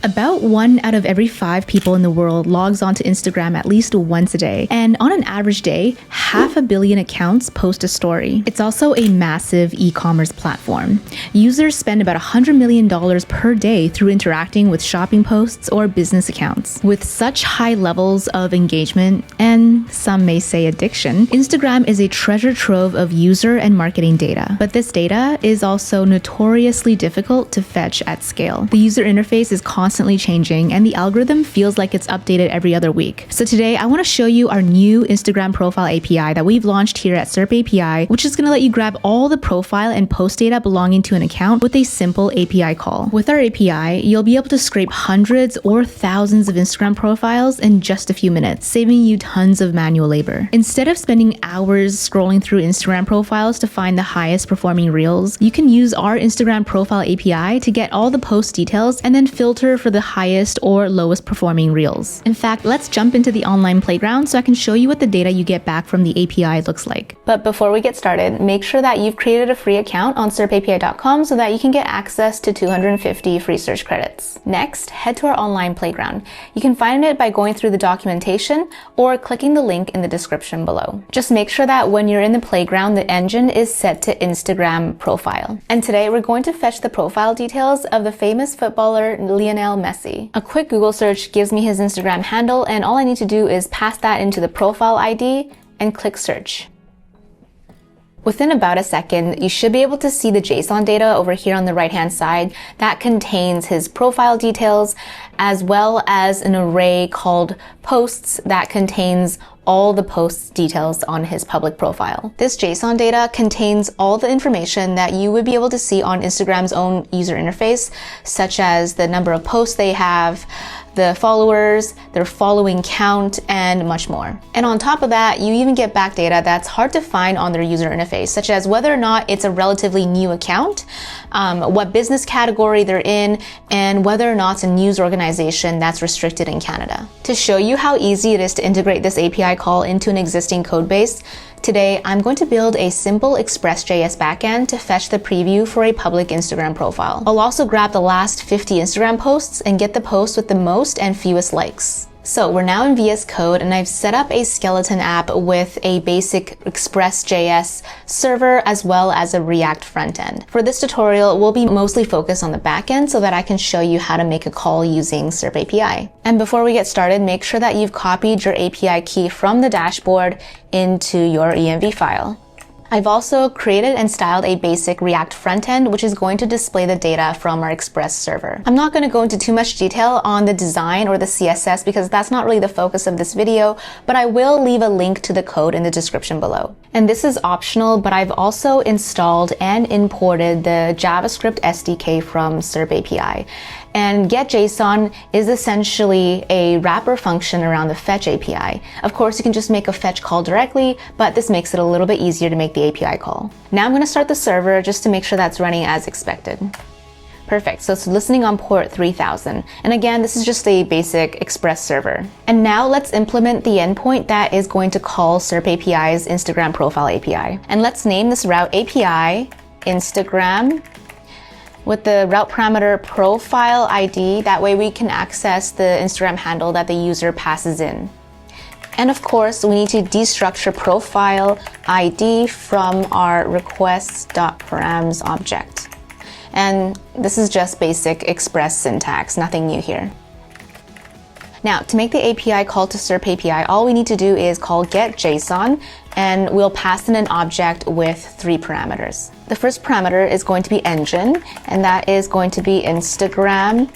About 1 out of every 5 people in the world logs onto Instagram at least once a day. And on an average day, 500 million accounts post a story. It's also a massive e-commerce platform. Users spend about $100 million per day through interacting with shopping posts or business accounts. With such high levels of engagement, and some may say addiction, Instagram is a treasure trove of user and marketing data. But this data is also notoriously difficult to fetch at scale. The user interface is constantly changing, and the algorithm feels like it's updated every other week. So today, I want to show you our new Instagram profile API that we've launched here at SerpApi, which is going to let you grab all the profile and post data belonging to an account with a simple API call. With our API, you'll be able to scrape hundreds or thousands of Instagram profiles in just a few minutes, saving you tons of manual labor. Instead of spending hours scrolling through Instagram profiles to find the highest performing reels, you can use our Instagram profile API to get all the post details and then filter for the highest or lowest performing reels. In fact, let's jump into the online playground so I can show you what the data you get back from the API looks like. But before we get started, make sure that you've created a free account on SerpApi.com so that you can get access to 250 free search credits. Next, head to our online playground. You can find it by going through the documentation or clicking the link in the description below. Just make sure that when you're in the playground, the engine is set to Instagram profile. And today we're going to fetch the profile details of the famous footballer Lionel Messi. A quick Google search gives me his Instagram handle, and all I need to do is pass that into the profile ID and click search. Within about a second, you should be able to see the JSON data over here on the right-hand side that contains his profile details, as well as an array called posts that contains all the posts details on his public profile. This JSON data contains all the information that you would be able to see on Instagram's own user interface, such as the number of posts they have, the followers, their following count, and much more. And on top of that, you even get back data that's hard to find on their user interface, such as whether or not it's a relatively new account, what business category they're in, and whether or not it's a news organization that's restricted in Canada. To show you how easy it is to integrate this API call into an existing code base, today, I'm going to build a simple Express.js backend to fetch the preview for a public Instagram profile. I'll also grab the last 50 Instagram posts and get the post with the most and fewest likes. So we're now in VS Code, and I've set up a skeleton app with a basic Express.js server as well as a React frontend. For this tutorial, we'll be mostly focused on the backend so that I can show you how to make a call using SerpApi. And before we get started, make sure that you've copied your API key from the dashboard into your env file. I've also created and styled a basic React frontend, which is going to display the data from our Express server. I'm not going to go into too much detail on the design or the CSS because that's not really the focus of this video, but I will leave a link to the code in the description below. And this is optional, but I've also installed and imported the JavaScript SDK from SerpApi. And getJSON is essentially a wrapper function around the fetch API. Of course, you can just make a fetch call directly, but this makes it a little bit easier to make the API call. Now I'm going to start the server just to make sure that's running as expected. Perfect, so it's listening on port 3000. And again, this is just a basic Express server. And now let's implement the endpoint that is going to call SerpApi's Instagram profile API. And let's name this route API Instagram with the route parameter profile ID. That way we can access the Instagram handle that the user passes in. And of course, we need to destructure profile ID from our request.params object. And this is just basic Express syntax, nothing new here. Now, to make the API call to SerpApi, all we need to do is call getJSON, and we'll pass in an object with 3 parameters. The first parameter is going to be engine, and that is going to be Instagram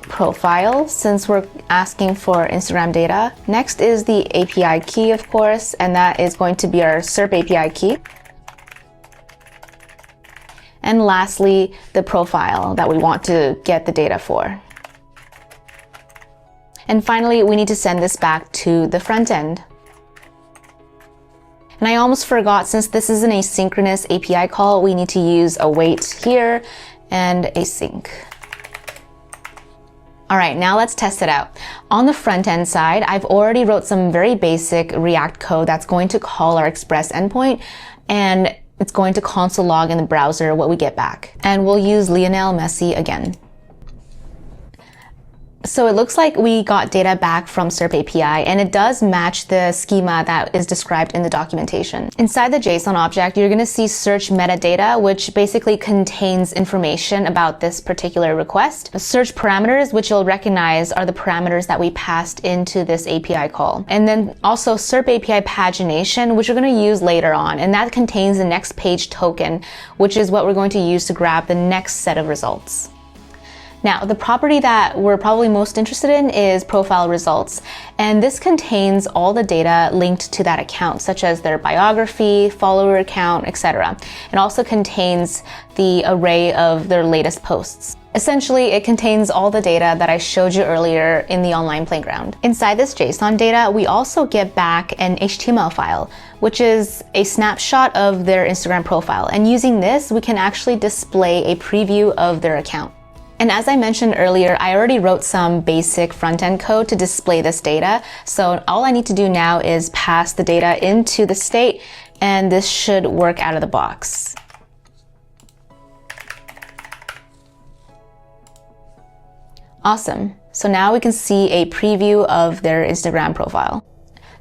profile, since we're asking for Instagram data. Next is the API key, of course, and that is going to be our SerpApi key. And lastly, the profile that we want to get the data for. And finally, we need to send this back to the front end. And I almost forgot, since this is an asynchronous API call, we need to use await here and async. All right, now let's test it out. On the front end side, I've already wrote some very basic React code that's going to call our Express endpoint, and it's going to console log in the browser what we get back. And we'll use Lionel Messi again. So it looks like we got data back from SerpApi, and it does match the schema that is described in the documentation. Inside the JSON object, you're going to see search metadata, which basically contains information about this particular request. Search parameters, which you'll recognize are the parameters that we passed into this API call. And then also SerpApi pagination, which we're going to use later on, and that contains the next page token, which is what we're going to use to grab the next set of results. Now, the property that we're probably most interested in is profile results, and this contains all the data linked to that account, such as their biography, follower count, etc. It also contains the array of their latest posts. Essentially, it contains all the data that I showed you earlier in the online playground. Inside this JSON data, we also get back an HTML file, which is a snapshot of their Instagram profile. And using this, we can actually display a preview of their account. And as I mentioned earlier, I already wrote some basic front-end code to display this data. So all I need to do now is pass the data into the state, and this should work out of the box. Awesome. So now we can see a preview of their Instagram profile.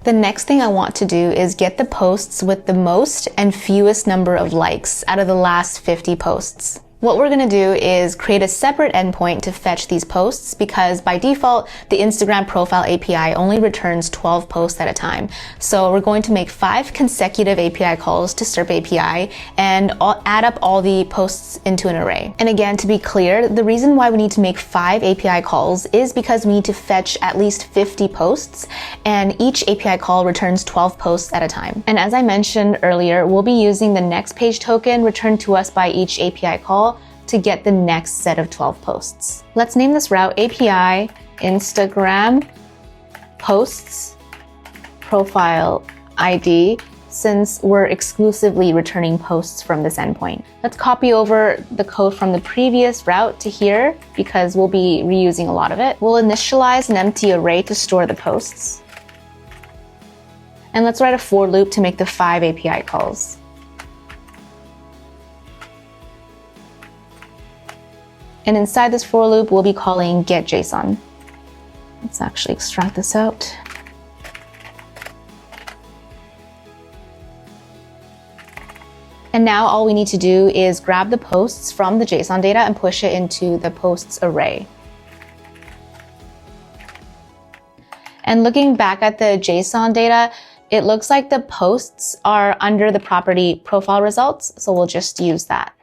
The next thing I want to do is get the posts with the most and fewest number of likes out of the last 50 posts. What we're going to do is create a separate endpoint to fetch these posts, because by default, the Instagram profile API only returns 12 posts at a time. So we're going to make 5 consecutive API calls to SerpApi and add up all the posts into an array. And again, to be clear, the reason why we need to make 5 API calls is because we need to fetch at least 50 posts, and each API call returns 12 posts at a time. And as I mentioned earlier, we'll be using the next page token returned to us by each API call to get the next set of 12 posts. Let's name this route API Instagram posts profile ID, since we're exclusively returning posts from this endpoint. Let's copy over the code from the previous route to here, because we'll be reusing a lot of it. We'll initialize an empty array to store the posts. And let's write a for loop to make the 5 API calls. And inside this for loop, we'll be calling getJSON. Let's actually extract this out. And now all we need to do is grab the posts from the JSON data and push it into the posts array. And looking back at the JSON data, it looks like the posts are under the property profile results, so we'll just use that.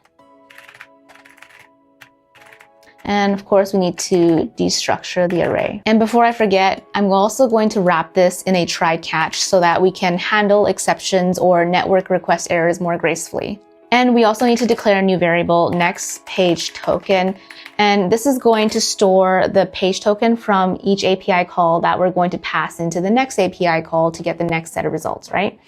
And of course, we need to destructure the array. And before I forget, I'm also going to wrap this in a try catch so that we can handle exceptions or network request errors more gracefully. And we also need to declare a new variable, next page token. And this is going to store the page token from each API call that we're going to pass into the next API call to get the next set of results, right?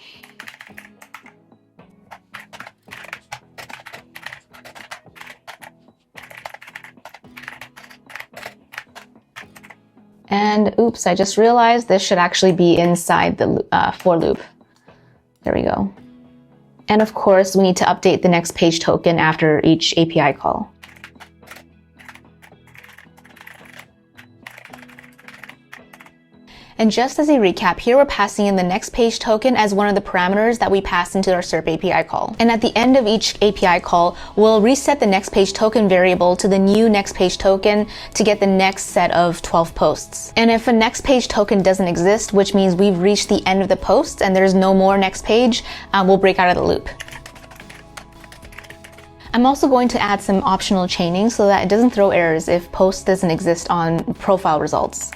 And oops, I just realized this should actually be inside the for loop. There we go. And of course, we need to update the next page token after each API call. And just as a recap, here we're passing in the next page token as one of the parameters that we pass into our SerpApi call. And at the end of each API call, we'll reset the next page token variable to the new next page token to get the next set of 12 posts. And if a next page token doesn't exist, which means we've reached the end of the post and there's no more next page, we'll break out of the loop. I'm also going to add some optional chaining so that it doesn't throw errors if post doesn't exist on profile results.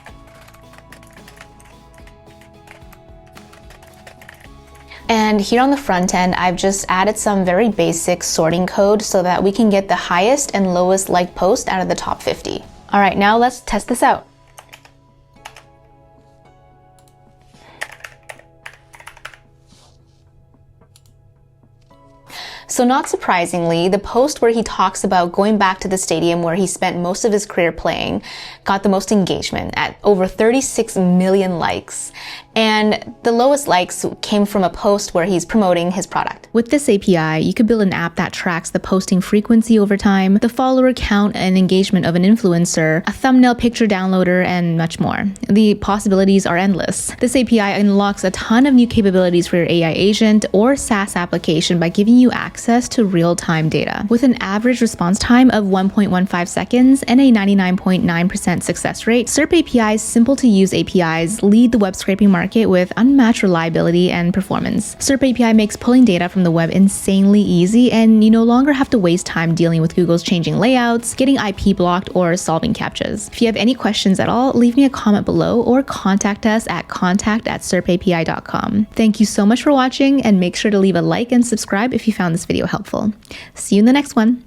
And here on the front end, I've just added some very basic sorting code so that we can get the highest and lowest liked post out of the top 50. All right, now let's test this out. So not surprisingly, the post where he talks about going back to the stadium where he spent most of his career playing got the most engagement at over 36 million likes. And the lowest likes came from a post where he's promoting his product. With this API, you could build an app that tracks the posting frequency over time, the follower count and engagement of an influencer, a thumbnail picture downloader, and much more. The possibilities are endless. This API unlocks a ton of new capabilities for your AI agent or SaaS application by giving you access to real-time data. With an average response time of 1.15 seconds and a 99.9% success rate, SerpApi's simple-to-use APIs lead the web scraping market with unmatched reliability and performance. SerpApi makes pulling data from the web insanely easy, and you no longer have to waste time dealing with Google's changing layouts, getting IP blocked, or solving CAPTCHAs. If you have any questions at all, leave me a comment below or contact us at contact@serpapi.com. Thank you so much for watching, and make sure to leave a like and subscribe if you found this video helpful. See you in the next one.